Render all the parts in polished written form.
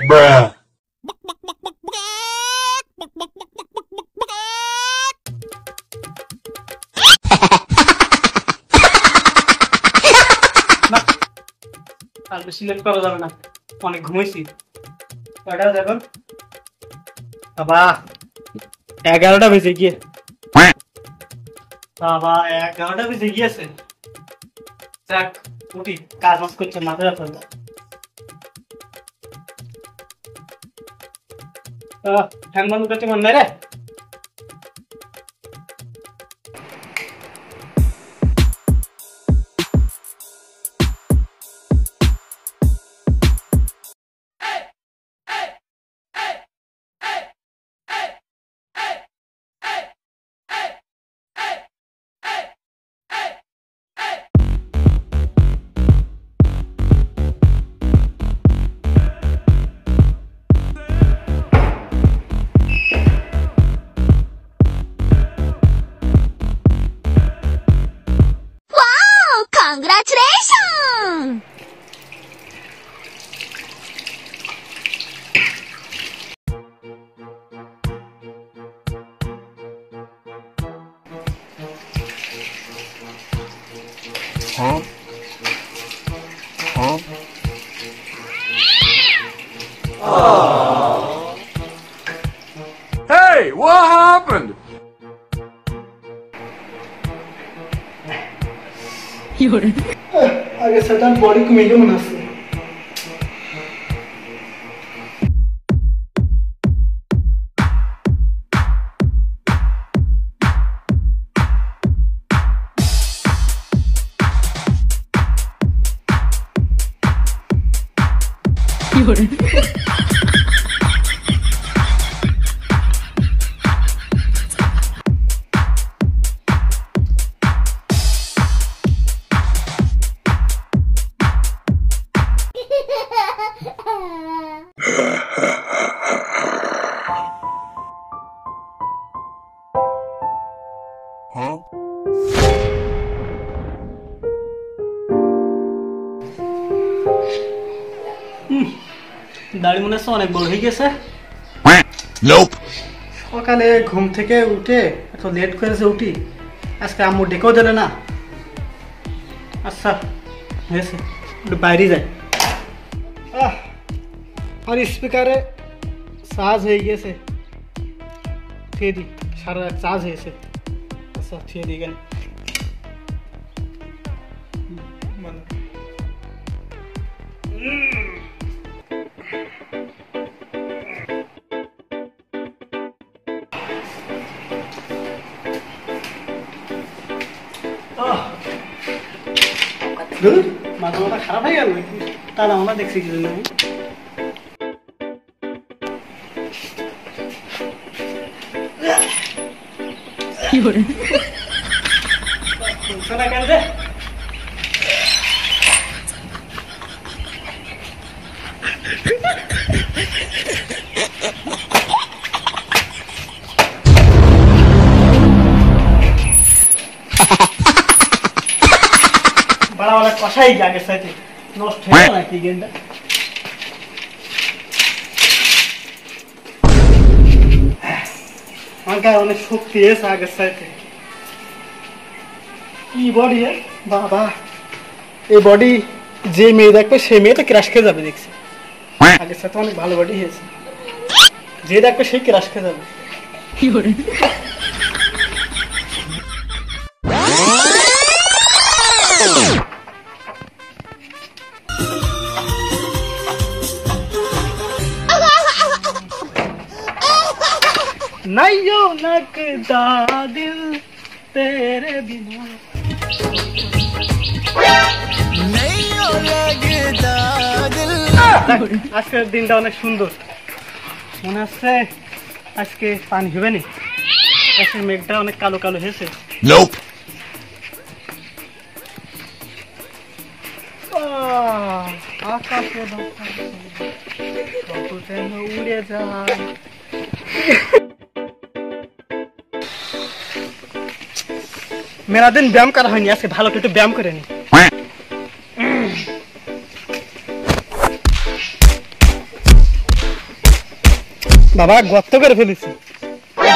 Bruh. আর বেশি late করা যাবে না, অনেক ঘুমাইছি। কয়টা এখন? বাবা 11টা বেজে গিয়ে, বাবা 11টা বেজে গিয়েছে। যাক উঠি, কাজ বাজ করছে, মাথা ব্যথা। ফ্যান বন্ধ করতে মন নাই রে। Congratulations! Huh? Huh? Oh. Hey, what happened? আগে সেটার বডি কমে কেমন আছে? Huh? দাড়ি মনে হচ্ছে অনেক বড় হয়ে গেছে। Nope. সকালে ঘুম থেকে উঠে এত লেট করেছে উঠি, আজকে আম্মু ডেকেও দিলে না। আচ্ছা হয়েছে, একটু বাইরে যাই। আর স্পিকারে চার্জ হয়ে গেছে, থিয়ে দিই, সারা রাত চার্জ হয়েছে। আচ্ছা থিয়ে দিই কেন মাথা মাথা খারাপ হয়ে গেল, তারা আমরা দেখছি কি জন্য। बड़ा वाला कषाई आगे साइड नष्ट है ना कि गेंदा अंका অনেক শক্তি আছে আগে সাইড কি বডি है বাবা এই বডি যে মেয়ে দেখবে সেই মেয়ে তো ক্র্যাশ খেয়ে যাবে দেখছি আগে সাথে অনেক ভালো বডি হয়েছে যে দেখবে সেই ক্র্যাশ খেয়ে যাবে কি করে नहीं लगता दिल तेरे बिना नहीं लगता दिल আজকের দিনটা অনেক সুন্দর মনে হচ্ছে আজকে পানি হবে না আজকে মেঘটা অনেক কালো কালো হয়েছে আকাশে কত যেন উড়ে যায়। মেলা দিন ব্যায়াম করা হয়নি, আজকে ভালো করে একটু ব্যায়াম করে নি। বাবা গর্ত করে ফেলেছি,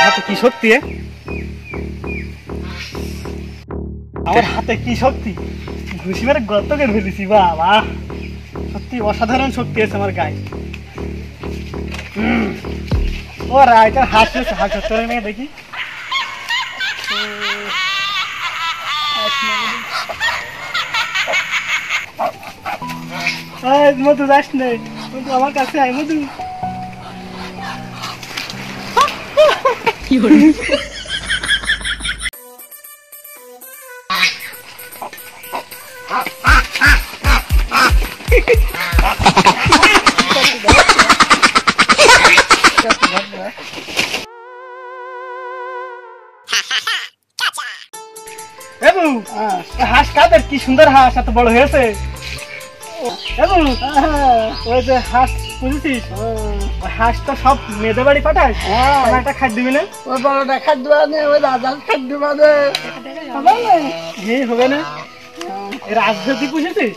হাতে কি শক্তি, আমার হাতে কি শক্তি, ঘুষি মেরে গর্ত করে ফেলেছি। বাবা সত্যি অসাধারণ শক্তি আছে আমার গায়ে। ও রায়টার হাত রয়েছে, হাত চত্বরে নিয়ে দেখি। মধু যাস নেই, আমার কাছে আয় মধু। হাঁস কাদের, কি সুন্দর হাঁস, এত বড় হয়েছে। ওই যে হাঁস বুঝেছিস, হাঁস তো সব মেয়েদের বাড়ি পাঠাস, একটা খাদ্য দিবি না? ওই বড়টা খাদ্য মানে ওই রাজার খাদ্য মানে হবে না। রাজনীতি পুষেছিস,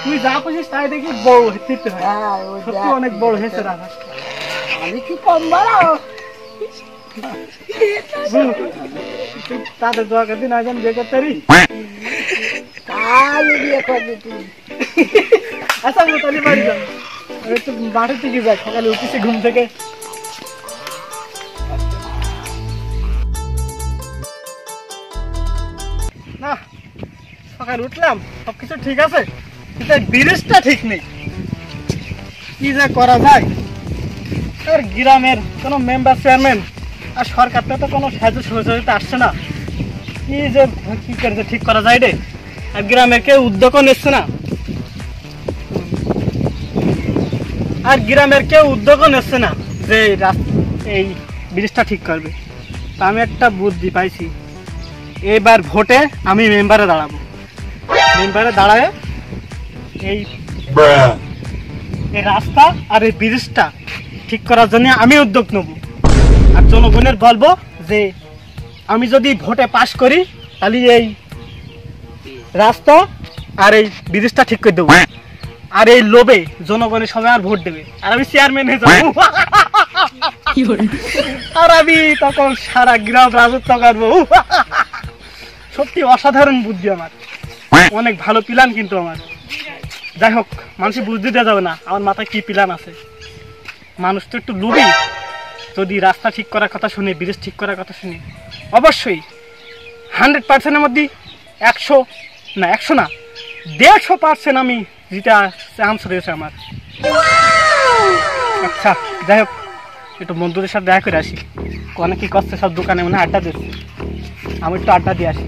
তুই যা পুষিস তাই দেখি বড় ফিরতে হয়। সত্যি অনেক বড় হয়েছে রাজহাঁস। আমি কি কম বড়? তাদের দোয়া দিন আজ আমি বিয়ে করতে পারি। আচ্ছা তাহলে বাড়ি যাও, একটু মাঠের দিকে যাই, সকালে উঠেছি ঘুম থেকে। না সকালে উঠলাম, সবকিছু ঠিক আছে, কিন্তু ব্রিজটা ঠিক নেই, কি যে করা যায়। আর গ্রামের কোনো মেম্বার চেয়ারম্যান আর সরকার তো কোনো সাহায্য সহযোগিতা আসছে না, কি যে কি করে ঠিক করা যায় রে। আর গ্রামের কেউ উদ্যোগও নিচ্ছে না, যে এই ব্রিজটা ঠিক করবে। তা আমি একটা বুদ্ধি পাইছি, এবার ভোটে আমি মেম্বারে দাঁড়াবো। মেম্বারে দাঁড়ায় এই রাস্তা আর এই ব্রিজটা ঠিক করার জন্য আমি উদ্যোগ নেব। আর জনগণের বলবো যে আমি যদি ভোটে পাস করি তাহলে এই রাস্তা আর এই ব্রিজটা ঠিক করে দেবো। আর এই লোভে জনগণের সবাই আর ভোট দেবে, আর আমি চেয়ারম্যান হয়ে যাবো। আর আমি তখন সারা গ্রাম রাজত্ব করবো। সত্যি অসাধারণ বুদ্ধি আমার, অনেক ভালো প্ল্যান কিন্তু আমার। যাই হোক, মানুষ বুদ্ধি দেওয়া যাবে না আমার মাথায় কি প্ল্যান আছে। মানুষ তো একটু লোভী, যদি রাস্তা ঠিক করার কথা শুনে, ব্রিজ ঠিক করার কথা শুনে, অবশ্যই 100%-এর মধ্যে 150% আমি যেটা চান্স রয়েছে আমার। আচ্ছা যাই হোক, একটু বন্ধুদের সাথে দেখা করে আসি, অনেক কি করছে সব দোকানে মনে আড্ডা দিচ্ছে, আমি একটু আড্ডা দিয়ে আসি।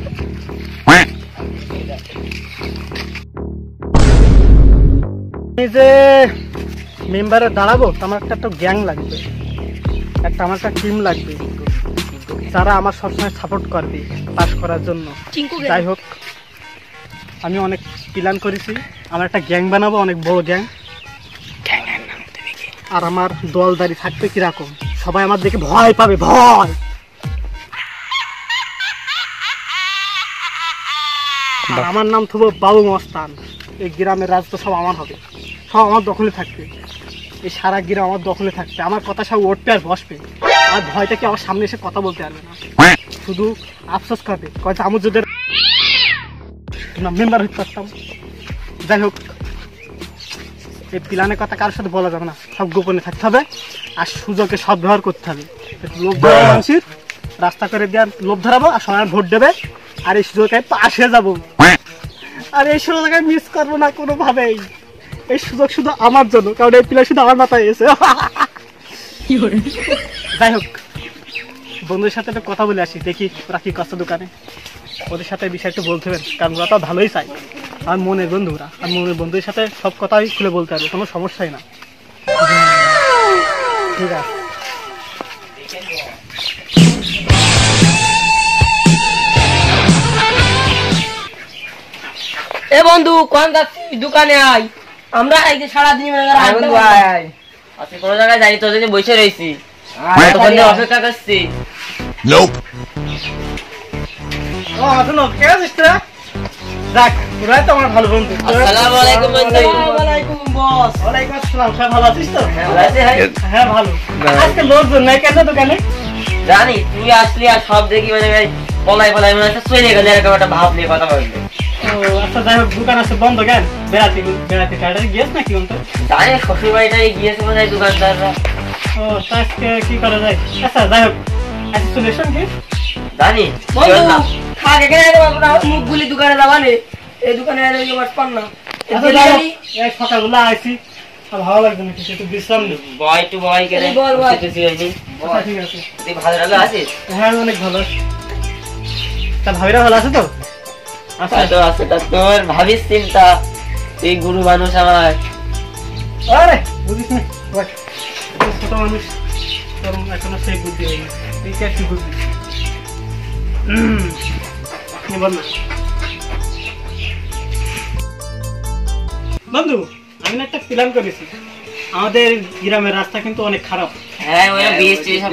এই যে মেম্বারে দাঁড়াবো, আমার একটা গ্যাং লাগবে, আমার একটা টিম লাগবে, যারা আমার সবসময় সাপোর্ট করবে পাস করার জন্য। যাই হোক, আমি অনেক প্ল্যান করেছি, আমার একটা গ্যাং বানাবো, অনেক বড় গ্যাং। আর আমার দলদারি থাকবে কিরকম, সবাই আমার দেখে ভয় পাবে, ভয়। আমার নাম থবো বাবু মস্তান। এই গ্রামের রাজ তো সব আমার হবে, সব আমার দখলে থাকবে, এই সারা গ্রাম আমার দখলে থাকবে। আমার কথা সব উঠবে আর বসবে, আর ভয়টা কি আমার সামনে এসে কথা বলতে পারবে না, শুধু আফসোস করবে, কয়েক আমি যদি মেম্বার হতে পারতাম। যাই হোক, এই প্ল্যানের কথা কারোর সাথে বলা যাবে না, সব গোপনে থাকতে হবে। আর সুযোগে সব ব্যবহার করতে হবে, লোভ ধরাবো, মানুষের রাস্তা করে দেওয়ার লোভ ধরাবো, আর সবাই ভোট দেবে। আর এই সুযোগে পাশে যাবো, আর এই সুযোগে মিস করবো না কোনোভাবেই। এই সুযোগ শুধু আমার জন্য, কারণ এই প্ল্যান শুধু আমার মাথায় এসে। যাই হোক, বন্ধুদের সাথে একটু কথা বলে আসি, দেখি ওরা কি করছে দোকানে। ওদের সাথে বিষয় একটু বলতে হবে, কারণ ওরা তো ভালোই চাই, আর মনের বন্ধুরা, আর মনের বন্ধুদের সাথে সব কথাই খুলে বলতে হবে, কোনো সমস্যাই না। ঠিক আছে, এ বন্ধু কোন যাচ্ছিস দোকানে আয় আমরা এই যে সারা দিন বন্ধু আয় আজকে কোন জায়গায় যাই তোর জন্য বসে রইছি তখন অপেক্ষা করছি Nope. ও আসুন কে আছিস তোরা দেখ তোরাই তো আমার ভালো বন্ধু আসসালামু আলাইকুম বন্ধু আসসালামু আলাইকুম বস ওয়ালাইকুম আসসালাম সব ভালো আছিস তো ভালো আছি ভাই হ্যাঁ ভালো আজকে লোকজন নাই কেন দোকানে জানি তুই আসলি আর সব দেখি মানে পলাই মনে হচ্ছে চলে গেলে এরকম একটা ভাব নিয়ে কথা বলবে ও আচ্ছা যাই হোক দোকান আছে বন্ধ কেন বেড়াতে টাইডারে গিয়েছ নাকি অন্তর জানি শ্বশুর বাড়িটাই গিয়েছে মনে হয় দোকানদাররা ও তা আজকে কি করা যায় আচ্ছা যাই হোক আজকে চলে এসন কি জানি বন্ধু থাক এখানে আমরা মুখগুলি দোকানে যাবানে এই দোকানে এলে বাস পান না আচ্ছা যাই হোক এই সকালবেলা আইছি আর ভালো লাগছে না কিছু একটু বিশ্রাম নি বয় টু বয় করে বল, বল। কিছু হয়নি আচ্ছা ঠিক আছে তুই ভালো লাগলো আছিস হ্যাঁ অনেক ভালো আছি তা ভাবিরা ভালো আছে তো আচ্ছা তো আছে তা তোর ভাবিস চিন্তা তুই গুরু মানুষ আমার আরে বুঝিস না ওই ছোট মানুষ তোর এখনো সেই বুদ্ধি হয়নি তুই কি আর কি বুদ্ধি বল না বন্ধু আমি না একটা প্ল্যান করেছি আমাদের গ্রামের রাস্তা কিন্তু অনেক খারাপ হ্যাঁ ওই বৃষ্টি সব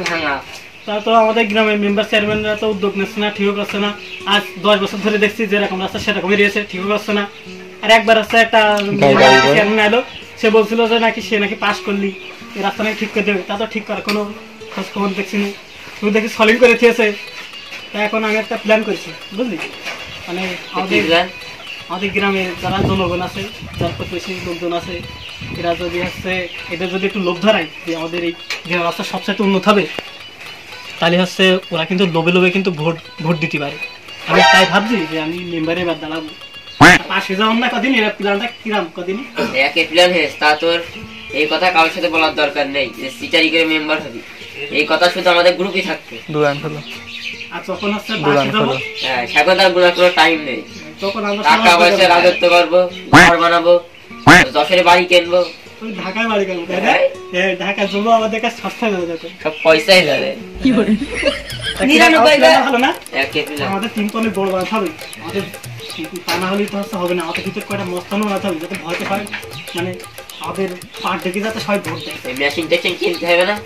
ভাঙা তা তো আমাদের গ্রামের মেম্বার চেয়ারম্যানরা তো উদ্যোগ নিচ্ছে না ঠিকও করছে না আজ 10 বছর ধরে দেখছি যেরকম রাস্তা সেরকমই রয়েছে ঠিকও করছে না আর একবার রাস্তা একটা চেয়ারম্যান এলো সে বলছিল যে নাকি সে নাকি পাস করলি এই রাস্তা নাকি ঠিক করে দেবে তা তো ঠিক করার কোনো খোঁজ খবর দেখছি না তুই দেখি সলিং করে দিয়েছে তা এখন আমি একটা প্ল্যান করেছি বুঝলি মানে আমাদের গ্রামে যারা জনগণ আছে যার প্রতিবেশী লোকজন আছে এরা যদি হচ্ছে এদের যদি একটু লোভ ধরায় যে আমাদের এই গ্রাম রাস্তা সবচেয়ে উন্নত হবে তাহলে হচ্ছে ওরা কিন্তু লোভে লোভে কিন্তু ভোট দিতে পারে আমি তাই ভাবছি যে আমি মেম্বারে এবার দাঁড়াবো পাশে যাওয়ার না কদিন এরা প্ল্যানটা কিরাম কদিন একে প্ল্যান হয়েছে তা তোর এই কথা কারোর সাথে বলার দরকার নেই যে সিটারি করে মেম্বার হবি এই কথা শুধু আমাদের গ্রুপে থাকবে আর তখন হচ্ছে বাসে যাবো হ্যাঁ এখন তার কোনো টাইম নেই তখন আমরা টাকা পয়সা রাজত্ব করবো ঘর বানাবো যশোরে বাড়ি কিনবো ওই ঢাকায় বাড়ি গেল তাই না ঢাকায় জমা আমাদের কাছে সস্তা হয়ে যাবে সব পয়সাই যাবে 99 ভালো না একে প্ল্যান আমাদের টিম তো অনেক বড় বানাতে হবে আমাদের তা না হলেই তো হচ্ছে হবে না আমাদের ভিতরে কয়টা মস্তানও বানাতে হবে যাতে ভয়তে হয় মানে আমাদের পার ডেকে যাতে সবাই ভোট দেয় মেশিন টেশিন কিনতে হবে না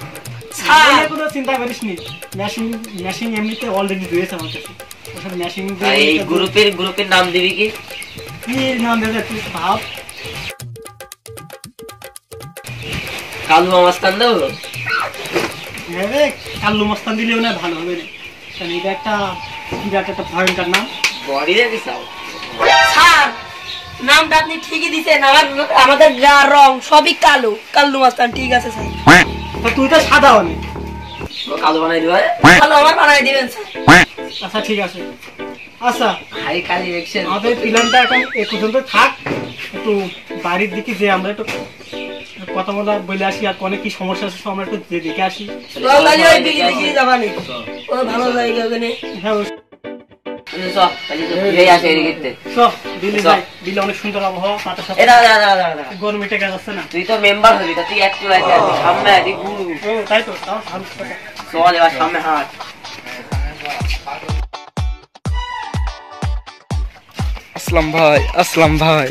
কোনো চিন্তা করিস নি মেশিন এমনিতে অলরেডি রয়েছে আমার কাছে ওখানে মেশিন আর এই গ্রুপের নাম দিবি কি কি নাম দেবে তুই ভাব কালু মাস্তান দেবো রে কাল্লু মস্তান দিলেও না ভালো হবে না কারণ এটা একটা বিরাট একটা ভয়ঙ্কর নাম বডি রেখে চাও স্যার নামটা আপনি ঠিকই দিছেন আমাদের গা রং সবই কালো কাল্লু মাস্তান ঠিক আছে স্যার তা তুই তো সাদা অনেক কালু বানাই দিবা ভালো আমার বানাই দিবেন স্যার আচ্ছা ঠিক আছে আচ্ছা হাই কালি দেখছেন আমাদের প্ল্যানটা এখন এ পর্যন্ত থাক একটু বাড়ির দিকে যে আমরা একটু কথা বলে আসি আর অনেক কি সমস্যা আছে আমরা একটু দেখে আসি রংলালি ওই দিকে দিকে যাবানি ও ভালো জায়গা ওখানে হ্যাঁ দিলে অনেক সুন্দর আবহাওয়া তাতে সাথে গরম মিটে গেছে আসছে না তুই তো মেম্বার হবি তা তুই একটু আছে সামনে আছি গুরু তাই তো তাও ভালো কথা। চল এবার সামনে হাঁট আসলাম ভাই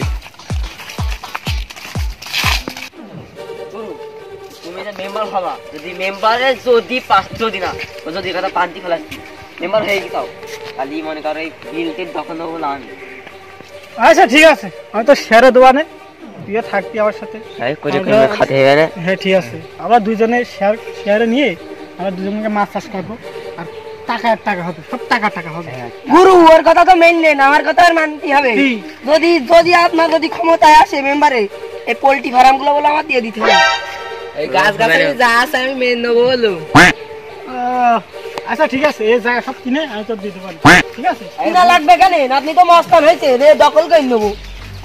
তুমি যে মেম্বার হবা যদি মেম্বারে যদি 5 না ও যদি কথা পান্তি ফেলাচ্ছি মেম্বার হয়ে গেছাও খালি মনে করো এই বিলটির দখল নেবো না আমি আচ্ছা ঠিক আছে আমি তো শেয়ারে দোয়ানে তুইও থাকতি আমার সাথে খাতে হবে না হ্যাঁ ঠিক আছে আমরা দুইজনে শেয়ারে নিয়ে আমরা দুজনকে মাছ চাষ করবো আর টাকা হবে সব টাকা হবে গুরু ওর কথা তো মেন নেন আমার কথা আর মানতে হবে কি? যদি আপনার যদি ক্ষমতায় আসে মেম্বারে এই পোল্ট্রি ফার্ম গুলো বলে আমার দিয়ে দিতে হবে এই গাছ গাছালি যা আছে আমি মেন নেবো বলো আচ্ছা ঠিক আছে এই জায়গা সব কিনে আমি তো দিতে পারি ঠিক আছে কিনা লাগবে কেন আপনি তো মস্তান হয়েছে রে দখল করে নেবো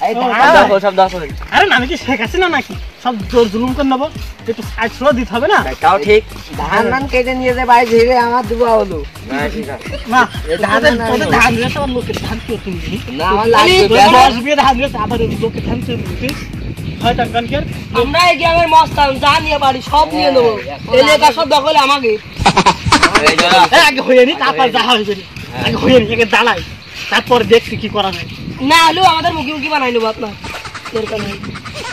এই ও, ধান দেখো সব দেখো আরে না আমি কি শেখাচ্ছি না নাকি সব জোর জুলুম করে নেবো একটু সাইড স্লো দিতে হবে না তাও ঠিক ধান কেটে নিয়ে যে ভাই ভেবে আমার দুবা হলো ঠিক আছে না ধান তোদের ধান রয়েছে আর লোকের ধান কেউ তুমি না আমার লাগবে 10 বিয়ে ধান রয়েছে আবার লোকের ধান কেউ তুই হয় টাকা কি আমরা এই গ্রামের মস্তান যা নিয়ে পারি সব নিয়ে নেবো এলাকা সব দখলে আমাকে আগে হয়ে নি তারপর যা হয়ে যাবে আগে হয়ে নি আগে দাঁড়াই তারপর দেখছি কি করা যায় না হলেও আমাদের মুখি মুখি বানাই নেবো আপনার দরকার নেই।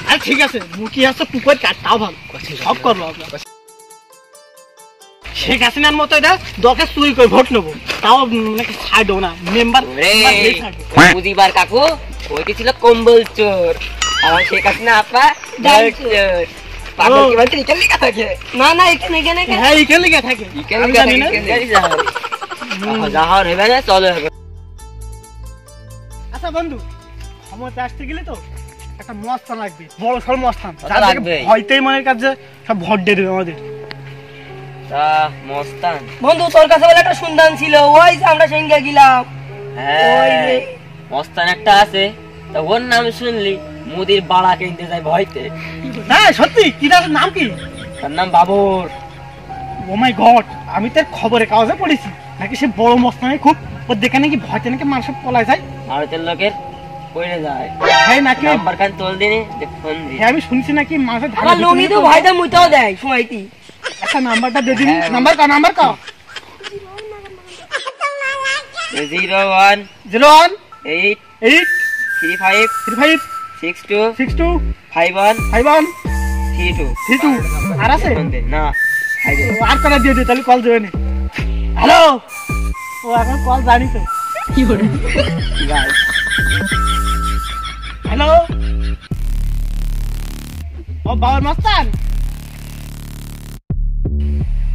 আরে ঠিক আছে, মুখি আছে পুকুর কাটটাও ভালো, সব করবো আপনার। শেখ হাসিনার মতো এটা দরকার চুরি করে ভোট নেবো, তাও নাকি ছাড়বো না মেম্বার। বুঝিবার কাকু ওইটি ছিল কম্বল চোর, আমার শেখ হাসিনা আপা ডাল চোর। পাগল কি বলছে এখানে লেখা থাকে? না না এখানে এখানে এখানে। হ্যাঁ এখানে লেগে থাকে, এখানে আমি লেখা জানি থাকে, না। এখানে যাও। যাহার হবে না চলো হবে। আচ্ছা বন্ধু, ক্ষমতা আসতে গেলে তো একটা মস্তান লাগবে, বড় সড় মস্তান, ওটা লাগবে। হয়তোই মনের কাছে সব ভোট দিয়ে দেবে আমাদের। তা মস্তান বন্ধু তোর কাছে বলে একটা সন্ধান ছিল, ওই যে আমরা সেদিনকে গেলাম। ওই হ্যাঁ যে। মস্তান একটা আছে, তা ওর নাম শুনলি মুদির বাড়া কিনতে যায় ভয়তে। হ্যাঁ সত্যি, কি তার নাম কি? তার নাম বাবর। ও মাই গড, আমি তার খবরে কাগজে পড়েছি নাকি সে বড় মস্তানে খুব, ওর দেখে নাকি ভয়তে নাকি মানুষ পলায় যায়। ভারতের লোকের পড়ে যায়। হ্যাঁ নাকি, নাম্বার খান তোল দিনে যে ফোন দি। হ্যাঁ আমি শুনছি নাকি মানুষের আমার লুঙ্গি তো ভয়তে মুইতেও দেয় সময়টি। একটা নাম্বারটা দিয়ে দিন। হ্যাঁ। নাম্বার কা 01 01 8 8 35 35 62 62 51 51 32 32 আর আছে? ফোন দে না খাই দে। ও আর করে দিয়ে দে, তাহলে কল দেবে না। হ্যালো, ও এখন কল জানি তো। কি করে? গাই হ্যালো, ও বাবার মস্তান।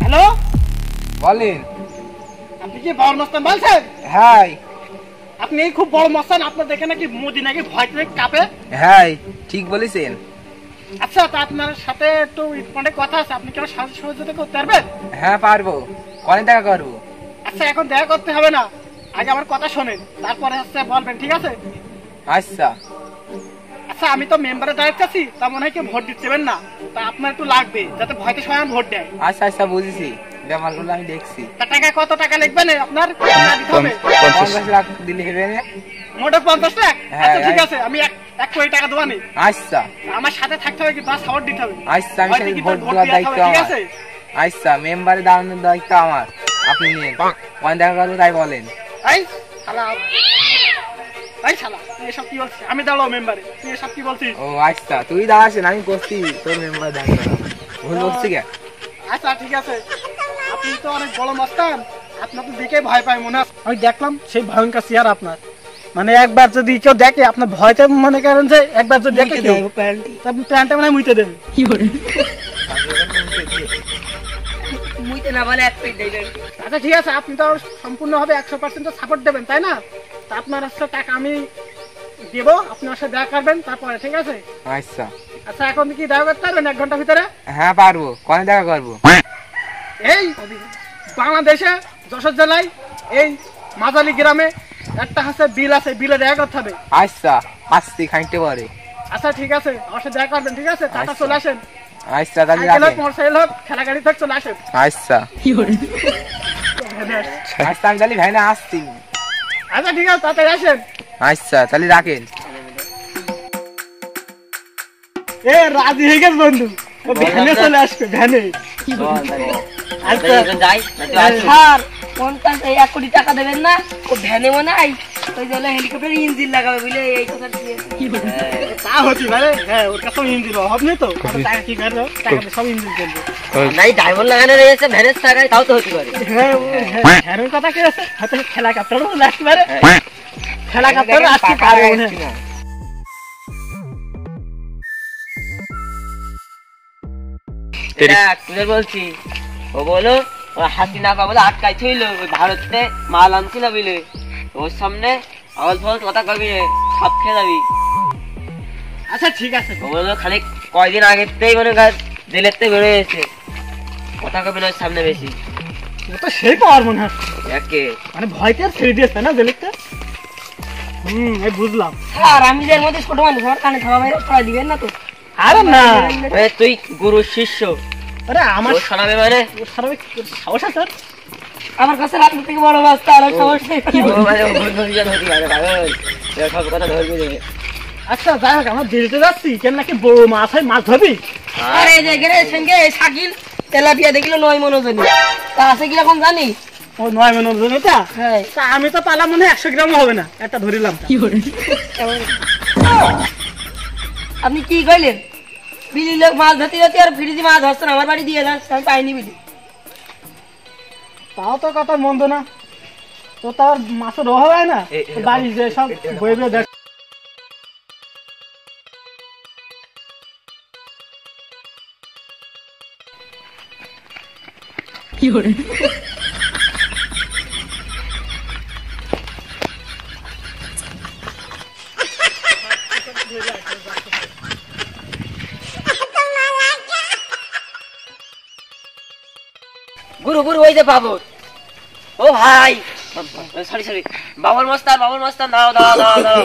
হ্যালো, বলেন। আপনি কি বাবার মস্তান বলছেন? হ্যাঁ আপনি খুব বড় মস্তান, আপনার দেখে নাকি মোদি নাকি ভয় পেয়ে কাঁপে। হ্যাঁ ঠিক বলেছেন। আচ্ছা, তা আপনার সাথে একটু ফোনে কথা আছে, আপনি কি আমার সাহায্য সহযোগিতা করতে পারবেন? হ্যাঁ পারবো, কনে দেখা করবো? আচ্ছা এখন দেখা করতে হবে না, আগে আমার কথা শোনেন, তারপরে হচ্ছে বলবেন, ঠিক আছে? আচ্ছা আচ্ছা আমি তো মেম্বারে দাঁড়াতে আছি, তা মনে হয় কেউ ভোট দিচ্ছেন না, তা আপনার একটু লাগবে যাতে ভয়তে সবাই ভোট দেয়। আচ্ছা আচ্ছা বুঝেছি, ব্যাপারগুলো আমি দেখছি। তা টাকা কত টাকা লিখবেন আপনার? টাকা দিতে হবে। 50 লাখ দিলে হবে না? মোটে 50 লাখ? হ্যাঁ, আচ্ছা ঠিক হ্যাঁ। আছে, আমি 1 কোটি টাকা দেবো নি। আচ্ছা আমার সাথে থাকতে হবে কি বা সাপোর্ট দিতে হবে? আচ্ছা, আমি হয়তো সেই কি ভোট তোর ভোট দেওয়ার দেওয়া দায়িত্ব হবে, ঠিক আমার। আছে? আচ্ছা মেম্বারে দাঁড়ানোর দায়িত্ব আমার, আপনি নিন। কনে দেখা করবো তাই বলেন। এই শালা, এই শালা তুই এসব কি বলছিস? আমি দাঁড়াও মেম্বারে, তুই এসব কি বলছিস? ও আচ্ছা, তুই দাঁড়াছেন, আমি করছি তোর মেম্বার দেখা ভুল বলছি কে? আচ্ছা ঠিক আছে, আপনি তো অনেক বড় মস্তান, আপনার তো দেখে ভয় পাই মনে হয়। আমি দেখলাম সেই ভয়ঙ্কর চেহারা আপনার, মানে একবার যদি কেউ দেখে আপনার ভয়তে মনে করেন যে একবার যদি দেখে কেউ, আপনি প্যান্টটা মানে মুইতে দেবে। কি করে? মুইতে না বলে এক পেট দেবেন। আচ্ছা ঠিক আছে, আপনি তো সম্পূর্ণভাবে 100% সাপোর্ট দেবেন তাই না? তা আপনার হচ্ছে টাকা আমি দেবো, আপনি আমার সাথে দেখা করবেন তারপরে, ঠিক আছে? আচ্ছা আচ্ছা এখন কি দেখা করতে পারবেন 1 ঘন্টার ভিতরে? হ্যাঁ পারবো, কনে দেখা করবো? এই বাংলাদেশে যশোর জেলায় এই মাজালি গ্রামে একটা হচ্ছে বিল আছে, বিলে দেখা করতে হবে। আচ্ছা আসছি খাইতে পারে। আচ্ছা ঠিক আছে, আমার সাথে দেখা করবেন, ঠিক আছে? টাটা আচ্ছা। চলে আসেন, আচ্ছা তাহলে সাইকেল হোক রাখেন। মোটরসাইকেল হোক ঠেলা গাড়ি থাক চলে আসেন। আচ্ছা আচ্ছা আমি তাহলে ভ্যানে আসছি। আচ্ছা ঠিক আছে, তাড়াতাড়ি আসেন। আচ্ছা তাহলে রাখেন। এ রাজি হয়ে গেছে বন্ধু, ও ভ্যানে চলে আসবে, ভ্যানে। আচ্ছা যাই না তুই আসিস। স্যার 1 কোটি টাকা দেবেন না? ও ভ্যানে মনে হয় ওই জন্য হেলিকপ্টার ইঞ্জিন লাগাবে বলে এই কথা দিয়েছে। কি করে? তা হতে পারে, হ্যাঁ ওর কাছে ইঞ্জিন অভাব নেই তো, টাকা কি করবে, টাকা দিয়ে সব ইঞ্জিন চলবে। নাই ড্রাইভার লাগানো রয়েছে ভ্যানের টাকায়, তাও তো হতে পারে। হ্যাঁ হ্যাঁ কথা কি আছে, হয়তো খেলা কাপড়ও আসতে পারে, খেলা কাপড় আসতে পারে মনে হয়। তুই বলছি ও বলো ও হাসিনা বলে আটকাই ছিল, ওই ভারতে মাল আনছিল বুঝলে, ওর সামনে আওয়াজ ফল কথা কবি সব খেয়ে যাবি। আচ্ছা ঠিক আছে, ও বললো খালি কয়দিন আগের থেকেই মনে কর জেলের থেকে বেরোয় গেছে, কথা কবি না ওর সামনে বেশি। ও তো সেই পাওয়ার মনে হয়, একে মানে ভয়তে আর ছেড়ে দিয়েছে না জেলিকটা। এই বুঝলাম। স্যার আমি যে এর মধ্যে ছোট মানুষ, আমার কানে থাবা বাইরে ছড়া দিবেন না তো? আরে না, তুই গুরুর শিষ্য, আরে আমার ও শোনাবে মানে সাহস আছে। আমার কাছে আপনার থেকে বড় বাস্তা আর সমস্যা নেই। ও মানে ভুল ভবিষ্যৎ হতে পারে পাগল, এরা সব কথা ধরবি রে। আচ্ছা যাই হোক, আমরা দিল্লিতে যাচ্ছি, কেন নাকি বড় মাছ হয়, মাছ ধরবি? আরে যে গেলে সঙ্গে শাকিল তেলাপিয়া দেখলো 9 মনোজনী, তা আছে কিরকম জানি? ও 9 মন ওজন এটা? হ্যাঁ তা আমি তো পালাম মনে হয় 100 গ্রামও হবে না, একটা ধরিলাম। আপনি কি কইলেন বিলি লোক মাছ ধরতে যেতে আর ফ্রিজে মাছ ধরছেন আমার বাড়ি দিয়ে যাচ্ছে আমি পাইনি বিলি তাও তো কথা মন্দ না, তো তার মাছের অভাব হয় না, বাড়ি যে সব বয়ে বয়ে দেখ। গুরু গুরু ওই যে বাবুর, ও ভাই সরি সরি, বাবুর মস্তান দাও দাও দাও দাও।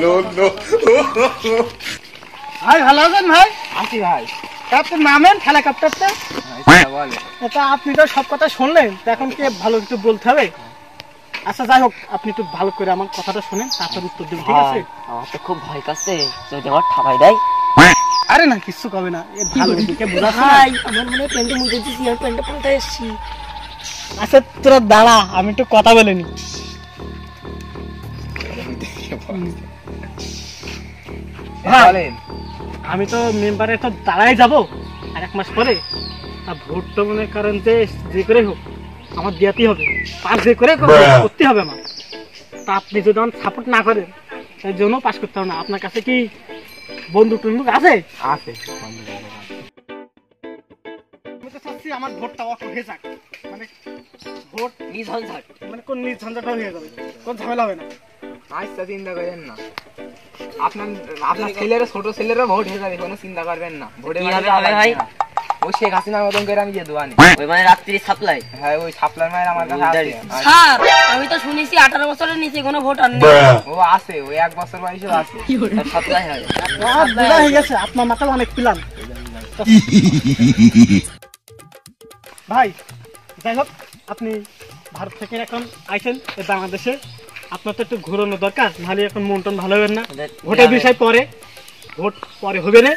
No. ভাই ভালো আছেন ভাই? আসি ভাই। তা আপনি নামেন হেলিকপ্টারটা। আচ্ছা, বলে। তা আপনি তো সব কথা শুনলেন, তা এখন কি ভালো একটু বলতে হবে? আচ্ছা যাই হোক, আপনি একটু ভালো করে আমার কথাটা শুনেন, তারপর উত্তর দেবেন, ঠিক আছে? আমার তো খুব ভয় কাছে যদি আমার ঠাপাই দেয়। আরে না, কিছু কবে না, এ ভালো দিকে বোঝাচ্ছি না। ভাই আমার মনে হয় প্যান্টে মুজে দিছি আর প্যান্টে পাল্টা এসছি আচ্ছা তোরা দাঁড়া, আমি একটু কথা বলে নি। হ্যাঁ, বলেন। আমি তো মেম্বারে তো দাঁড়াই যাব আর 1 মাস পরে। তা ভোট তো মনে করেন যে করে হোক আমার দিয়াতেই হবে, পাস যে করে করতে হবে আমার। তা আপনি যদি আমার সাপোর্ট না করেন তাই জন্য পাস করতে হবে না। আপনার কাছে কি বন্দুক টন্দুক আছে? আছে। আমি তো চাচ্ছি আমার ভোটটা অটো হয়ে যাক, মানে ভোট নিঝঞ্ঝাট। মানে কোন নির্ঝঞ্ঝাটা হয়ে যাবে, কোন ঝামেলা হবে না। আচ্ছা, চিন্তা করেন না। আপনার ছেলেরা, ছোট ছেলেরা ভোট হয়ে যাবে, কোনো চিন্তা করবেন না। ভোটে কি হবে ভাই? ওই শেখ হাসিনার মতন করে আমি দিয়ে দেবানি। ওই মানে রাত্রি সাপ্লাই। হ্যাঁ, ওই সাপ্লাই মায়ের আমার কাছে আছে। স্যার আমি তো শুনেছি 18 বছরের নিচে কোনো ভোট আর নেই ও আছে, ওই 1 বছর বয়সে আছে। সাপ্লাই হয়। আর বুড়া হয়ে গেছে, আপনার মাথায় অনেক প্ল্যান। ভাই যাই হোক, আপনি ভারত থেকে এখন আইছেন এই বাংলাদেশে, আপনার তো একটু ঘুরানো দরকার, নাহলে এখন মন টন ভালো হবে না। ভোটের বিষয় পরে, ভোট পরে হবে না।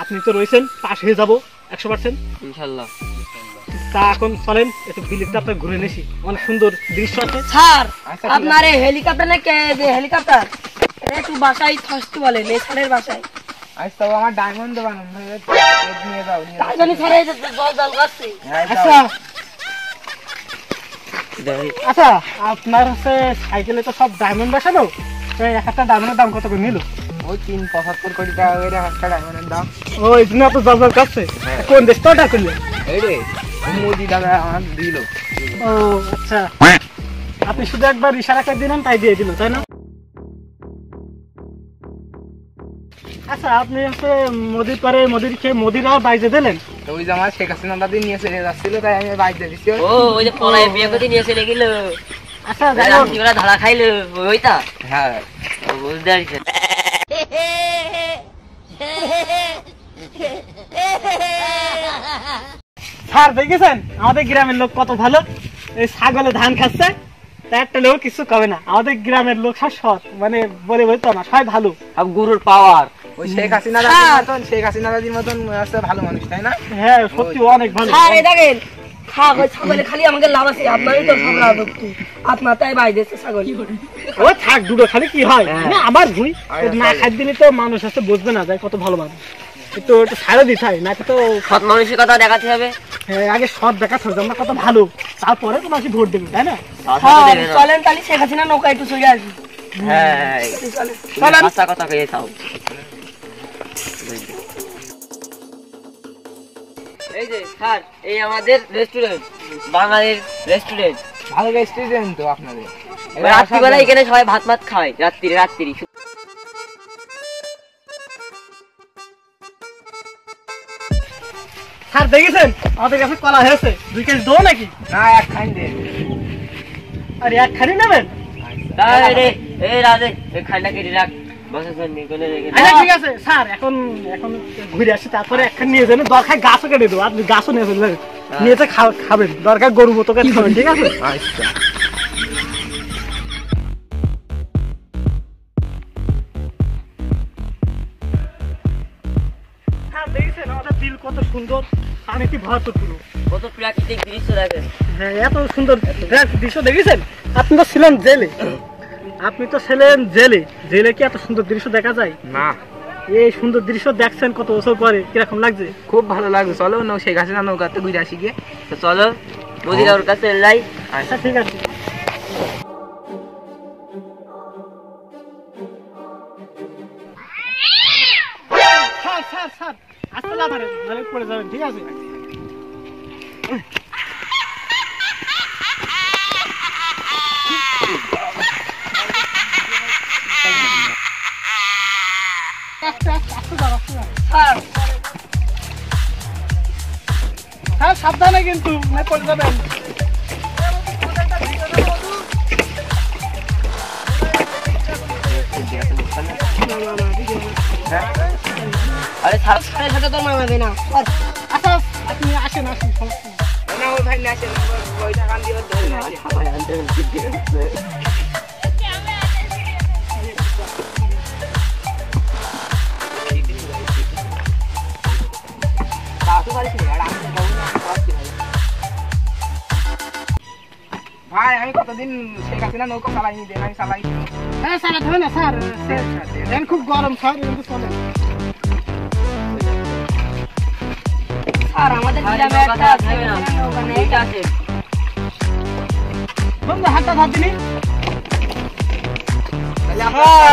আপনি তো রয়েছেন, পাশ হয়ে যাবো 100%। ইনশাআল্লাহ। তা এখন চলেন একটু বিলিপটা আপনার ঘুরে নিছি, অনেক সুন্দর দৃশ্য আছে। স্যার আচ্ছা, আপনার এই হেলিকপ্টার না কে যে হেলিকপ্টার এটা একটু বাসায় থাকতে বলেন, এই স্যারের বাসায় আচ্ছা, আমার ডায়মন্ড দেবানো নিয়ে যাও, নিয়ে যাও। তাই জানি স্যার এই যে জল জল করছে হ্যাঁ, যাও। আচ্ছা আচ্ছা, আপনার হচ্ছে সাইকেলে তো সব ডায়মন্ড বসানো, তো এক একটা ডায়মন্ডের দাম কত করে নিল? ওই 375 কোটি টাকা করে একটা ডায়মন্ডের দাম। ওই জন্য এত জল জল করছে। কোন দেশটা ওটা করলে? এই রে, মোদি দাদা আমার দিল। ও আচ্ছা, আপনি শুধু একবার ইশারা করে দিলেন তাই দিয়ে দিল, তাই না? আচ্ছা, আপনি হচ্ছে মোদির পরে মোদিরা বাইজে দিলেন। তো ওই যে আমার শেখ হাসিনা দাদি নিয়ে চলে যাচ্ছিল, তাই আমি বাইরে দিচ্ছি। ও ওই যে পলায় বিয়ে করতে নিয়ে চলে গেল, আচ্ছা যাই হোক, রাত্রিবেলা ধারা খাইলো ওইটা। হ্যাঁ, ও বুঝতে পারছেন। স্যার দেখেছেন আমাদের গ্রামের লোক কত ভালো, এই ছাগলে ধান খাচ্ছে, তা একটা লোক কিছু কবে না। আমাদের গ্রামের লোক সব সৎ, মানে বলে বলতো না, সবাই ভালো। সব গুরুর পাওয়ার। ওই শেখ হাসিনা দাদির মতন, শেখ হাসিনা দাদির মতন আছে ভালো মানুষ, তাই না? হ্যাঁ সত্যি অনেক ভালো। স্যার এই দেখেন ছাগলে খালি আমাকে লাভ আছে, আপনারই তো সব লাভ হচ্ছে, আপনার তাই বাই দিচ্ছে ছাগল। ও থাক, দুটো খালি কি হয় না, আমার ভুই না খাই দিলে তো মানুষ আছে বুঝবে না যায় কত ভালো মানুষ, একটু একটু ছাড়ে দিতে হয়, না তো সৎ মানুষের কথা দেখাতে হবে। আগে সৎ দেখা থাকবে আমরা কত ভালো, তারপরে তো মানুষ ভোট দেবে, তাই না? চলেন তাহলে শেখ হাসিনা নৌকা একটু চলে আসবি। হ্যাঁ, চলেন আচ্ছা কথা কয়ে চাও। এই যে স্যার, এই আমাদের রেস্টুরেন্ট, বাঙালির রেস্টুরেন্ট। ভালো রেস্টুরেন্ট তো আপনাদের। রাত্রিবেলা এখানে সবাই ভাত মাত খায়, রাত্রি। স্যার দেখেছেন আমাদের কাছে কলা হয়েছে, 2 কেজি দেবো নাকি? না, এক খাইন দেন। আর একখানি নেবেন? এই রাজে খাইটা কেটে রাখ, বসে নিকলে রেখে। আচ্ছা ঠিক আছে স্যার, এখন ঘুরে আসি, তারপরে একখান নিয়ে যাবেন, দরকার গাছও কেটে দেবো, আপনি গাছও নিয়ে ফেলবেন, নিয়ে খাবেন, দরকার গরু মতো করে খাবেন, ঠিক আছে? আচ্ছা, হ্যাঁ দেখেছেন আমাদের দিল কত সুন্দর, পানিতে ভরপুর পুরো। কত প্রাকৃতিক দৃশ্য দেখেন। হ্যাঁ, এত সুন্দর দৃশ্য দেখেছেন? আপনি তো ছিলেন জেলে, জেলে কি এত সুন্দর দৃশ্য দেখা যায়? না, এই সুন্দর দৃশ্য দেখছেন কত বছর পরে, কিরকম লাগছে? খুব ভালো লাগছে। চলো সেই গাছে না নৌকাতে ঘুরে আসি গিয়ে। তো চলো নদীর ওর কাছে যাই। আচ্ছা ঠিক আছে। স্যার আসতে না পারেন, নাহলে পড়ে যাবেন, ঠিক আছে? স্যার সাবধানে কিন্তু, না পড়ে যাবেন। আরে স্যার, আরে সেটা তোর মামাবে না। আচ্ছা আপনি আসেন, সমস্যা নেই। না ও ভাই না আসে, ওইটা কান দিয়ে ধরে না আসে। ভাই আমি কতদিন সেই গাছে না নৌকা চালাইনি, দেন আমি চালাই। হ্যাঁ স্যার, ধরে না স্যার, দেন খুব গরম স্যার, কিন্তু চলেন। স্যার আমাদের গ্রামে একটা নৌকা নেই। এইটা আছে। বন্ধু হাতটা ধর দিনি।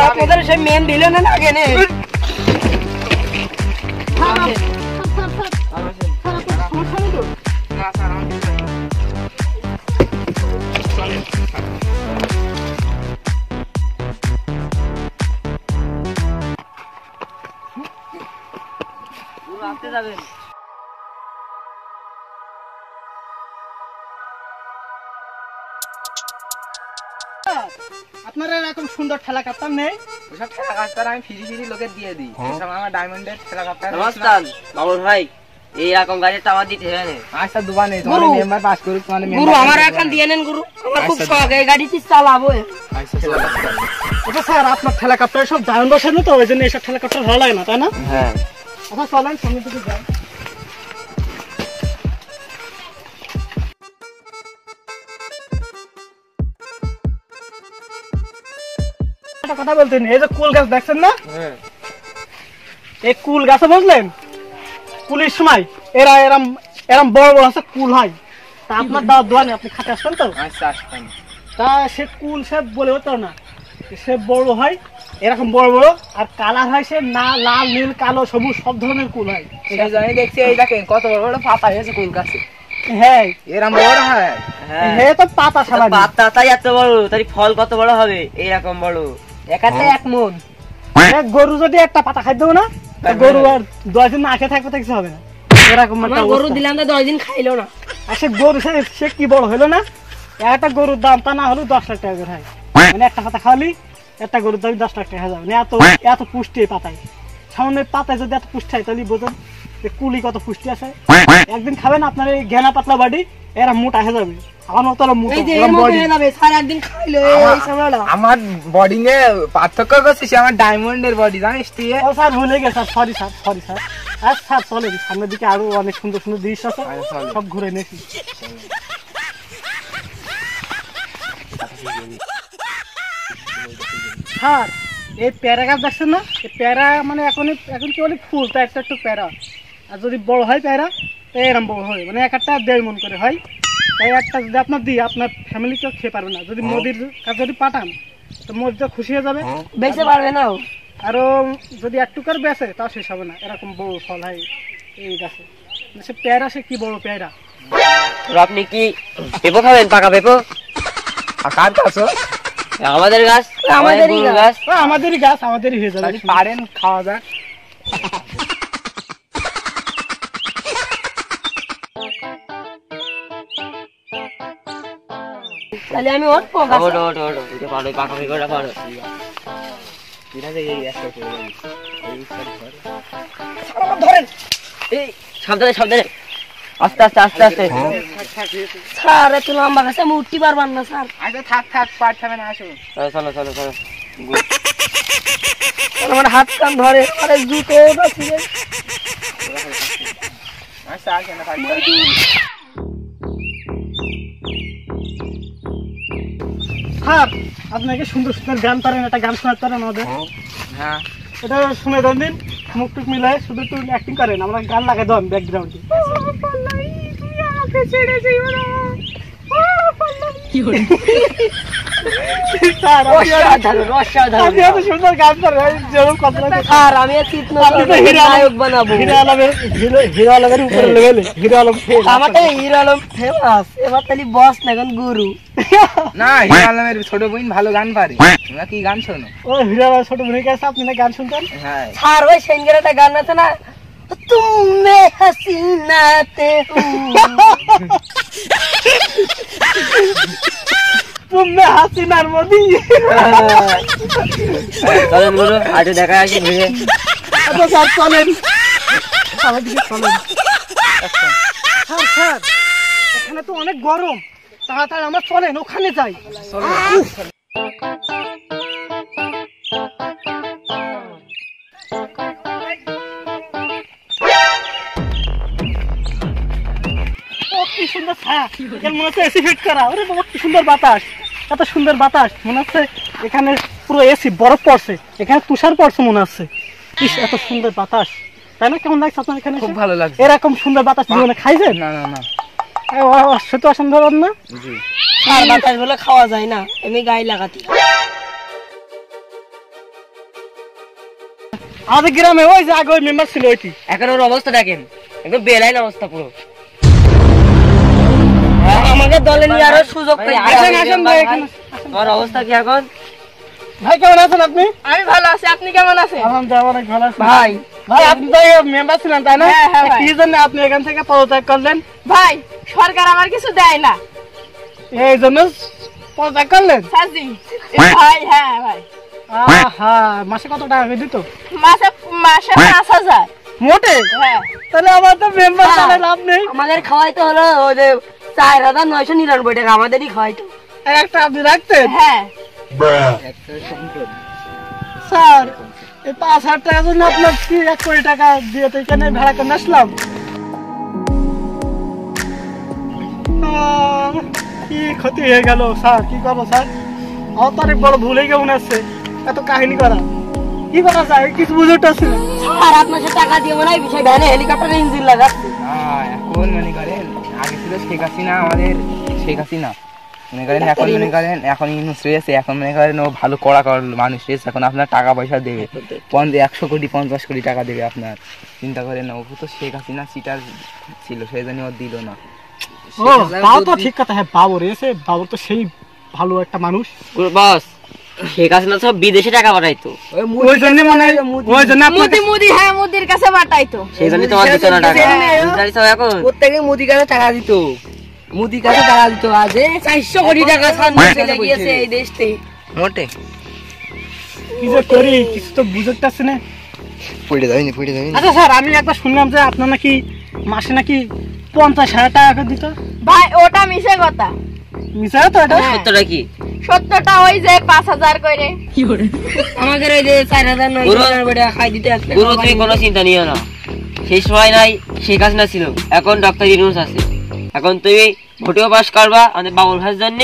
আপনাদের সে মেন দিল না আগে নে। সমস্যা নেই তো? না স্যার আমি পুরো আসতে যাবেন। আপনারা এরকম সুন্দর ঠেলা কাপ্তার নেই? ওসব ঠেলা কাপ্তার আমি ফিরি লোকে দিয়ে দিই। ওসব আমার ডায়মন্ডের ঠেলা কাপ্তার। নমস্কার বাবুল ভাই, এই রকম গাড়ি টাওয়ার দিতে হবে না। আচ্ছা দুবা নেই, তোমার মেম্বার পাস করুক, তোমার গুরু আমার এখন দিয়ে নেন গুরু, আমার খুব শখ এই গাড়িটি চালাবো। আচ্ছা স্যার, আপনার ঠেলা কাপ্তার সব দারুণ বসে না, তো ওই জন্য এসব ঠেলা কাপ্তার ভালো লাগে না, তাই না? হ্যাঁ। আচ্ছা চলেন সামনে দিকে যাই। একটা কথা বলতেন, এই যে কুল গাছ দেখছেন না, এই কুল গাছে বুঝলেন কুলের সময় এরা এরম এরম বড় বড় আছে কুল হয়। তা আপনার দাওয়াত দোয়ানি, আপনি খাতে আসবেন তো? আচ্ছা আসতাম। তা সে কুল সে বলে হতো না, সে বড় হয় এরকম বড় বড়, আর কালার হয় সে না লাল নীল কালো সবুজ সব ধরনের কুল হয়। সেই জন্য দেখছি এই দেখেন কত বড় বড় পাতা হয়েছে কুল গাছে। হ্যাঁ এরম বড় হয়। হে তো পাতা ছাড়া পাতা তাই এত বড়, তাই ফল কত বড় হবে এইরকম বড়। একাতে এক মন। গরু যদি একটা পাতা খাই দেবো না, তা গরু আর 10 দিন না খেয়ে থাকবে, তা কিছু হবে না, এরকম একটা আমার গরু অবস্থা। দিলাম তো 10 দিন খাইলো না। আর সে গরু সে কি বড় হলো না, একটা গরুর দাম তা না হলো 10 লাখ টাকা করে হয়। মানে একটা পাতা খাওয়ালি একটা গরুর দাম 10 লাখ টাকা যাবে। এত এত পুষ্টি এই পাতায়, সামান্য পাতায় যদি এত পুষ্টি হয়, তাহলে বোঝেন যে কুলি কত পুষ্টি আছে। একদিন খাবেন আপনার এই ঘেনা পাতলা বাড়ি, এরা মোটা হয়ে যাবে, আমার মতো মোটা এই যে এর মতো হয়ে যাবে, স্যার একদিন খাইলো এই সামলাটা। আমার বডি নিয়ে পার্থক্য করছিস, আমার ডায়মন্ডের বডি জানিস তুই। ও স্যার ভুলে গেছে, সরি স্যার। আর স্যার চলে সামনের দিকে আরো অনেক সুন্দর সুন্দর দৃশ্য আছে, সব ঘুরে নিয়েছি। স্যার এই প্যারা গাছ দেখছেন না, এই প্যারা মানে এখন কি বলে ফুল, তা একটা একটু প্যারা, আর যদি বড় হয় প্যারা এরকম বড় হয়, মানে এক একটা 1.5 মণ করে হয়। তাই একটা যদি আপনার দিই, আপনার ফ্যামিলি কেউ খেয়ে পারবে না। যদি মোদির কাছে যদি পাঠান তো মোদি তো খুশি হয়ে যাবে, বেঁচে পারবে না। আরো যদি একটু করে বেঁচে তাও শেষ হবে না, এরকম বড় ফল হয় এই গাছে। সে পেয়ারা, সে কি বড় পেয়ারা। আপনি কি পেঁপো খাবেন? পাকা পেঁপো? কার গাছ? আমাদের গাছ, আমাদেরই গাছ। আমাদেরই গাছ, আমাদেরই হয়ে যাবে। পারেন খাওয়া যাক। তাহলে আমি ওর ওটো পারো, পাকা পেঁপোটা পারো। ধরেন। এই সাবধানে সাবধানে, আস্তে আস্তে আস্তে আস্তে। স্যার এত লম্বা গাছে আমি উঠতে পারবার না স্যার। আচ্ছা থাক পাঠাবে না, আসো। চলো চলো চলো। আমার হাত কান ধরে, আরে জুতো আছে। আচ্ছা আসে না। স্যার আপনাকে সুন্দর সুন্দর গান পারেন, একটা গান শোনাতে পারেন আমাদের? হ্যাঁ এটা শুনে দেন দিন, মুখ টুক মিলায় শুধু একটু অ্যাক্টিং করেন, আমরা গান লাগাই দেন ব্যাকগ্রাউন্ডে। স্যার অসাধারণ অসাধারণ আপনি এত সুন্দর গান পারেন, যেরকম কথা লাগে। আর আমি চিত্র আপনি তো হিরো নায়ক বানাবো। হিরো আলমের উপরে লেভেলে, হিরো আলম fail। আমারটা হিরো আলম ফেমাস, এবার তাহলে বস না এখন গুরু। না, হিরো আলমের ছোট বোন ভালো গান পারে। তোমরা কি গান শোনো? ও হিরো আলম ছোট বোনের কাছে আপনি না গান শুনতেন? হ্যাঁ আর ওই সেনগের একটা গান আছে না, তুমি হাসিনাতে তুমি হাসিনার মোদি। চলেন গুরু আজ দেখা আসি ঘুরে। আচ্ছা স্যার চলেন, আমার দিকে চলেন। স্যার স্যার এখানে তো অনেক গরম, তাড়াতাড়ি আমরা চলেন ওখানে যাই। কি সুন্দর ছায়া, এর মনে হচ্ছে এসি ফিট করা। ওরে বাবা কি সুন্দর বাতাস, এত সুন্দর বাতাস, মনে হচ্ছে এখানে পুরো এসি বরফ পড়ছে, এখানে তুষার পড়ছে মনে হচ্ছে। ইস এত সুন্দর বাতাস, তাই না? কেমন লাগছে আপনার এখানে? খুব ভালো লাগছে। এরকম সুন্দর বাতাস জীবনে খাইছেন? না না না সত্যি অসাধারণ না? জি আর বাতাস বলে খাওয়া যায় না, এমনি গায়ে লাগাতে। আমাদের গ্রামে ওই যে আগে ওই মেম্বার ছিল ওইটি, এখন ওর অবস্থা দেখেন, একদম বেলাইন অবস্থা পুরো। আমাদের দলে নিয়ে আরো সুযোগ ভাই, পেয়ে আসেন, আসেন ভাই, এখানে। তোমার অবস্থা কি এখন? ভাই কেমন আছেন আপনি? আমি ভালো আছি, আপনি কেমন আছেন? আলহামদুলিল্লাহ অনেক ভালো আছি। ভাই ভাই আপনি তো মেম্বার ছিলেন তাই না? হ্যাঁ, হ্যাঁ, ভাই। কি জন্য আপনি এখান থেকে পদত্যাগ করলেন? ভাই সরকার আমার কিছু দেয় না এই জন্য পদত্যাগ করলেন? সাজি ভাই। হ্যাঁ ভাই, আহা, মাসে কত টাকা করে দিত? মাসে মাসে 5,000। মোটে? হ্যাঁ, তাহলে আমার তো মেম্বার হ্যাঁ। তাহলে লাভ নেই। আমাদের খাওয়াইতে হলো ওই যে 4,999 টাকা, আমাদেরই খাওয়াইতো। আর একটা আপনি রাখতেন? হ্যাঁ স্যার এই 5,000 টাকার জন্য আপনার কি 1 কোটি টাকা দিয়ে তো এখানে ভাড়া করে আসলাম। কি ক্ষতি হয়ে গেল স্যার, কি করবো স্যার? আমার তো অনেক বড় ভুল হয়ে গেছে মনে হচ্ছে, এত কাহিনী করা। কি করা যায় কিছু বুঝে উঠতেছি না। আর আপনার সাথে টাকা দিয়ে মনে হয় বিষয় ভ্যানে হেলিকপ্টারে ইঞ্জিন লাগাচ্ছে। এখন মনে করেন আগে ছিল শেখ হাসিনা, আমাদের শেখ হাসিনা মনে করেন, এখন মনে করেন এখন ইউনূস রয়েছে, এখন মনে করেন ও ভালো কড়া মানুষ রয়েছে, এখন আপনার টাকা পয়সা দেবে 100 কোটি 50 কোটি টাকা দেবে আপনার। চিন্তা করেন ও তো শেখ হাসিনা সিটার ছিল, সেই জন্য ও দিল না। ও তাও তো ঠিক কথা। হ্যাঁ বাবর এসে, বাবর তো সেই ভালো একটা মানুষ। গুরু বস, শেখ হাসিনা সব বিদেশে টাকা পাঠাইতো, ওই জন্য মানে ওই জন্য আপনাকে মুদি হ্যাঁ মুদির কাছে পাঠাইতো। সেই জন্য তোমার দিত না টাকা। বুঝতে পারছো এখন? প্রত্যেকে মুদি কাছে টাকা দিত, মুদি কাছে টাকা দিত। আজ 400 কোটি টাকা সামনে চলে গিয়েছে এই দেশ থেকে। মোটে কি যে করি কিছু তো বুঝে উঠতেছি না। পড়ে যাবেনি। আচ্ছা স্যার আমি একবার শুনলাম যে আপনার নাকি মাসে নাকি 50,000 টাকা করে দিত। ভাই ওটা মিছে কথা, মিছা তো এটা? সত্যটা কি? সত্যটা ওই যে 5,000 করে আমাদের ওই যে 4,999 টাকা খাই দিতে আসলে। গুরু তুমি কোনো চিন্তা নিও না, সেই সময় নাই শেখ হাসিনা ছিল, এখন ডক্টর ইউনূস আছে। এখন তুমি ভোটেও পাস করবা আমাদের বাবুল ভাইয়ের জন্য,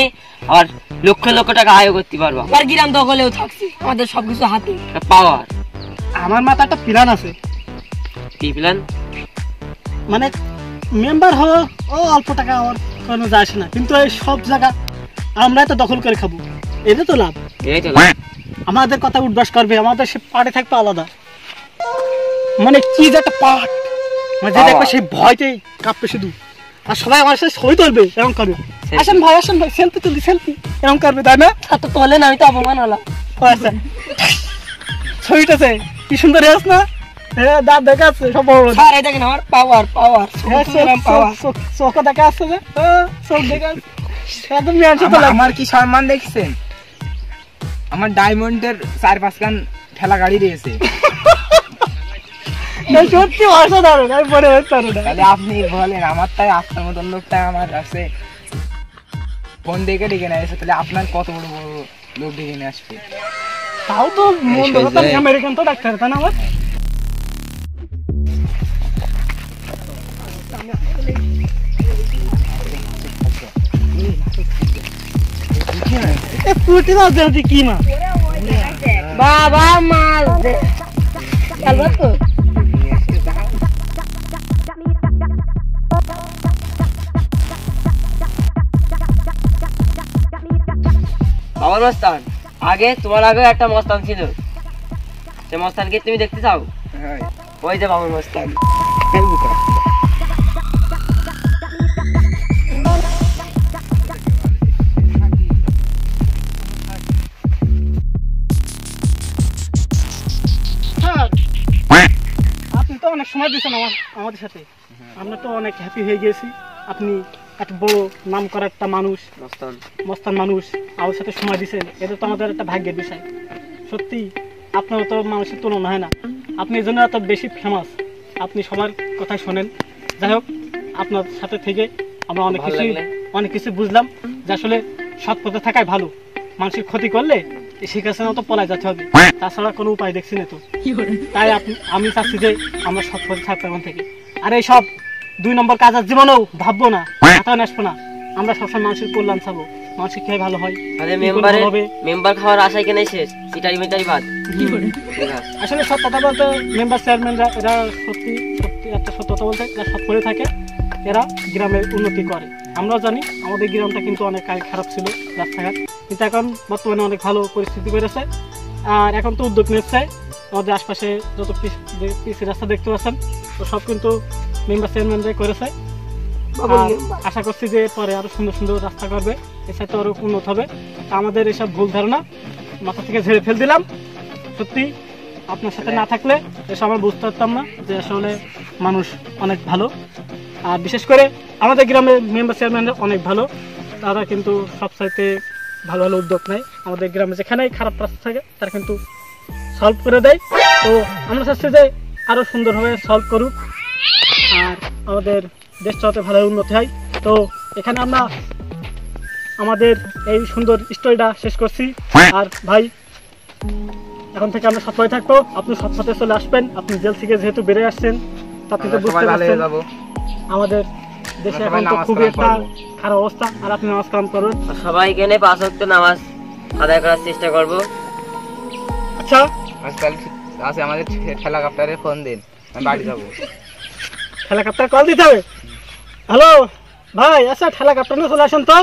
আর লক্ষ লক্ষ টাকা আয় করতে পারবা। আর গ্রাম দখলেও থাকছি, আমাদের সবকিছু হাতে। পাওয়ার আমার মাথায় একটা প্ল্যান আছে, কি প্ল্যান? মানে মেম্বার হলো ও অল্প টাকা আমার কোনো যায় আসে না, কিন্তু এই সব জায়গা আমরাই তো দখল করে খাবো, এটা তো লাভ। এই তো আমাদের কথা উঠবাস করবে, আমাদের সে পার্টি থাকবে আলাদা, মানে কি যে একটা পার্ট, মানে যে দেখবে সেই ভয়তেই কাঁপবে শুধু, আর সবাই আমার সাথে ছবি তুলবে, এরকম করবে। আসেন ভাই সেলফি তুলি, সেলফি এরকম করবে, তাই না? তো তোলেন, আমি তো অপমান হলাম। ও আচ্ছা, ছবিটাছে কি সুন্দর হয়েছে না? হ্যাঁ দাঁত দেখা আছে সব বড় বড়। স্যার এই দেখেন আমার পাওয়ার পাওয়ার হ্যাঁ, চোখ দেখা আছে যে, চোখ দেখা আছে একদম মিয়ানসে তো লাগে। আমার কি সম্মান দেখছেন? আমার ডায়মন্ডের 4-5 খান ঠেলা গাড়ি রয়েছে। সত্যি অসাধারণ, আমি মনে হচ্ছে তাহলে আপনি বলেন, আমার তাই আপনার মতন লোকটা আমার কাছে ফোন দেখে ডেকে নিয়ে আসে, তাহলে আপনার কত বড় বড় লোক ডেকে নিয়ে আসবে। তাও তো মন কথা, আমেরিকান তো ডাক্তার, তাই না? আমার পুটি মাছ দেন কি মাছ? বাবা মাছ দে কালবা তো বাবার মস্তান, আগে তোমার আগে একটা মস্তান ছিল, সে মস্তানকে তুমি দেখতে চাও? হ্যাঁ ওই যে বাবার মস্তান। স্যার, আপনি তো অনেক সময় দিয়েছেন আমাদের সাথে, আমরা তো অনেক হ্যাপি হয়ে গেছি। আপনি এত বড় নাম করা একটা মানুষ, মস্তান মস্তান মানুষ, আমার সাথে সময় দিয়েছেন, এটা তো আমাদের একটা ভাগ্যের বিষয়। সত্যি আপনার তো মানুষের তুলনা হয় না, আপনি এই জন্য এত বেশি ফেমাস, আপনি সবার কথাই শোনেন। যাই হোক, আপনার সাথে থেকে আমরা অনেক কিছু বুঝলাম যে আসলে সৎ পথে থাকাই ভালো। মানুষের ক্ষতি করলে সেই কাছে তো পলায় যেতে হবে, তাছাড়া কোনো উপায় দেখছি না তো। তাই আমি চাচ্ছি যে আমরা সৎ পথে থাকবো এখন থেকে। আর এই সব 2 নম্বর কাজ আর জীবনেও ভাববো না, মাথায় আসবো না। আমরা সবসময় মানুষের কল্যাণ চাবো, মানুষের খেয়ে ভালো হয়। আরে মেম্বার খাওয়ার আশায় কেন শেষ, সিটারি মিটারি বাদ। আসলে সব কথা বলতে মেম্বার চেয়ারম্যানরা এরা সত্যি সত্যি একটা সত্য কথা বলতে এরা সব করে থাকে, এরা গ্রামের উন্নতি করে। আমরাও জানি আমাদের গ্রামটা কিন্তু অনেক আগে খারাপ ছিল রাস্তাঘাট, কিন্তু এখন বর্তমানে অনেক ভালো পরিস্থিতি বেড়েছে। আর এখন তো উদ্যোগ নিচ্ছে, আমাদের আশপাশে যত পিসি রাস্তা দেখতে পাচ্ছেন তো সব কিন্তু মেম্বার চেয়ারম্যানরাই করেছে। আশা করছি যে পরে আরো সুন্দর সুন্দর রাস্তা করবে, এছাড়া তো আরো উন্নত হবে। আমাদের এসব ভুল ধারণা মাথা থেকে ঝেড়ে ফেল দিলাম। সত্যি আপনার সাথে না থাকলে এসব আমরা বুঝতে পারতাম না যে আসলে মানুষ অনেক ভালো। আর বিশেষ করে আমাদের গ্রামের মেম্বার চেয়ারম্যানরা অনেক ভালো, তারা কিন্তু সবচাইতে ভালো ভালো উদ্যোগ নেয়। আমাদের গ্রামে যেখানেই খারাপ রাস্তা থাকে তারা কিন্তু সলভ করে দেয়। তো আমরা চাচ্ছি যে আরও সুন্দরভাবে সলভ করুক আর আমাদের দেশটা যাতে ভালো উন্নতি হয়। তো এখানে আমরা আমাদের এই সুন্দর স্টোরিটা শেষ করছি। আর ভাই, এখন থেকে আমরা সৎপথে থাকবো, আপনি সৎপথে চলে আসবেন। আপনি জেল থেকে যেহেতু বেড়ে আসছেন তার থেকে বুঝতে পারছেন আমাদের দেশে এখন তো খুবই একটা খারাপ অবস্থা। আর আপনি নামাজ কালাম করুন, সবাই এখানে 5 ওয়াক্ত নামাজ আদায় করার চেষ্টা করব। আচ্ছা আজকাল আছে আমাদের ঠেলা কাপ্তারে ফোন দিন, আমি বাড়ি যাবো। ঠেলা কাপ্তার কল দিতে হবে। হ্যালো ভাই, আচ্ছা ঠেলা কাপ্তার নিয়ে চলে আসেন তো।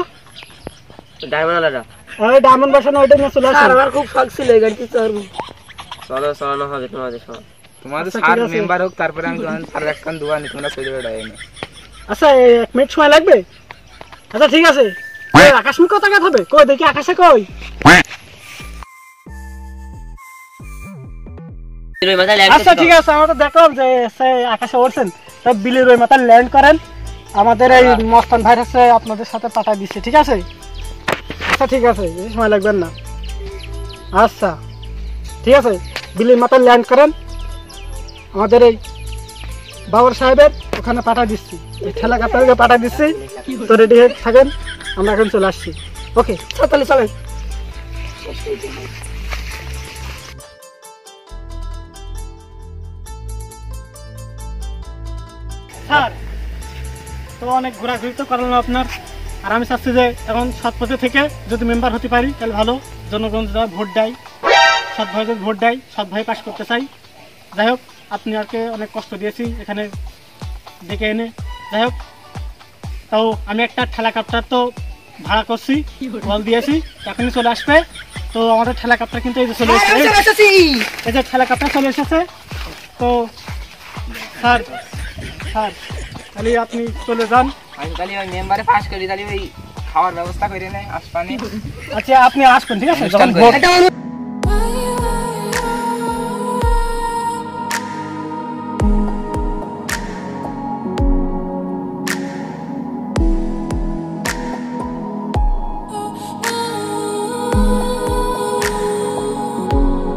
ডায়মন্ডওয়ালাটা ওই ডায়মন্ড বাসানো ওইটা নিয়ে চলে আসেন। আমার খুব শখ ছিল এই গাড়িতে চড়বো। চলো চালানো হবে তোমাদের সব। তোমাদের আচ্ছা, সার ঠিক আছে। মেম্বার হোক, তারপরে আমি যখন সার একখান দোকানে তোমরা চলে বেড়াই না। আচ্ছা 1 মিনিট সময় লাগবে। আচ্ছা ঠিক আছে, আকাশ মুখ কথা হবে কই দেখি, আকাশে কই? আচ্ছা ঠিক আছে, আমরা তো দেখলাম যে সে আকাশে উঠছেন, তো বিলির ওই মাথায় ল্যান্ড করেন। আমাদের এই মস্তান ভাই হচ্ছে আপনাদের সাথে পাঠাই দিচ্ছে, ঠিক আছে? আচ্ছা ঠিক আছে, বেশি সময় লাগবেন না। আচ্ছা ঠিক আছে, বিলির মাথায় ল্যান্ড করেন, আমাদের এই বাবর সাহেবের ওখানে পাঠাই দিচ্ছি, ঠেলা কাপড়কে পাঠাই দিচ্ছি। তো রেডি হয়ে থাকেন, আমরা এখন চলে আসছি। ওকে তাহলে চলেন। স্যার, তো অনেক ঘোরাঘুরি তো করলাম আপনার, আর আমি চাচ্ছি যে এখন সৎ পথে থেকে যদি মেম্বার হতে পারি তাহলে ভালো। জনগণ যা ভোট দেয়, সৎভাবে ভোট দেয়, সৎভাবে পাস করতে চাই। যাই হোক, আপনি আরকে অনেক কষ্ট দিয়েছি এখানে ডেকে এনে। যাই হোক, তাও আমি একটা ঠেলা কাপটার তো ভাড়া করছি, বল দিয়েছি, এখনই চলে আসবে। তো আমাদের ঠেলা কাপটা কিন্তু এই যে চলে এসেছে, এই যে ঠেলা কাপটা চলে এসেছে। তো স্যার স্যার তাহলে আপনি চলে যান। আমি তাহলে ওই মেম্বারে পাস করি, তাহলে ওই খাওয়ার ব্যবস্থা করে নেয় আসপানি। আচ্ছা আপনি আসবেন, ঠিক আছে? অনুষ্ঠান যখন করে। ভোট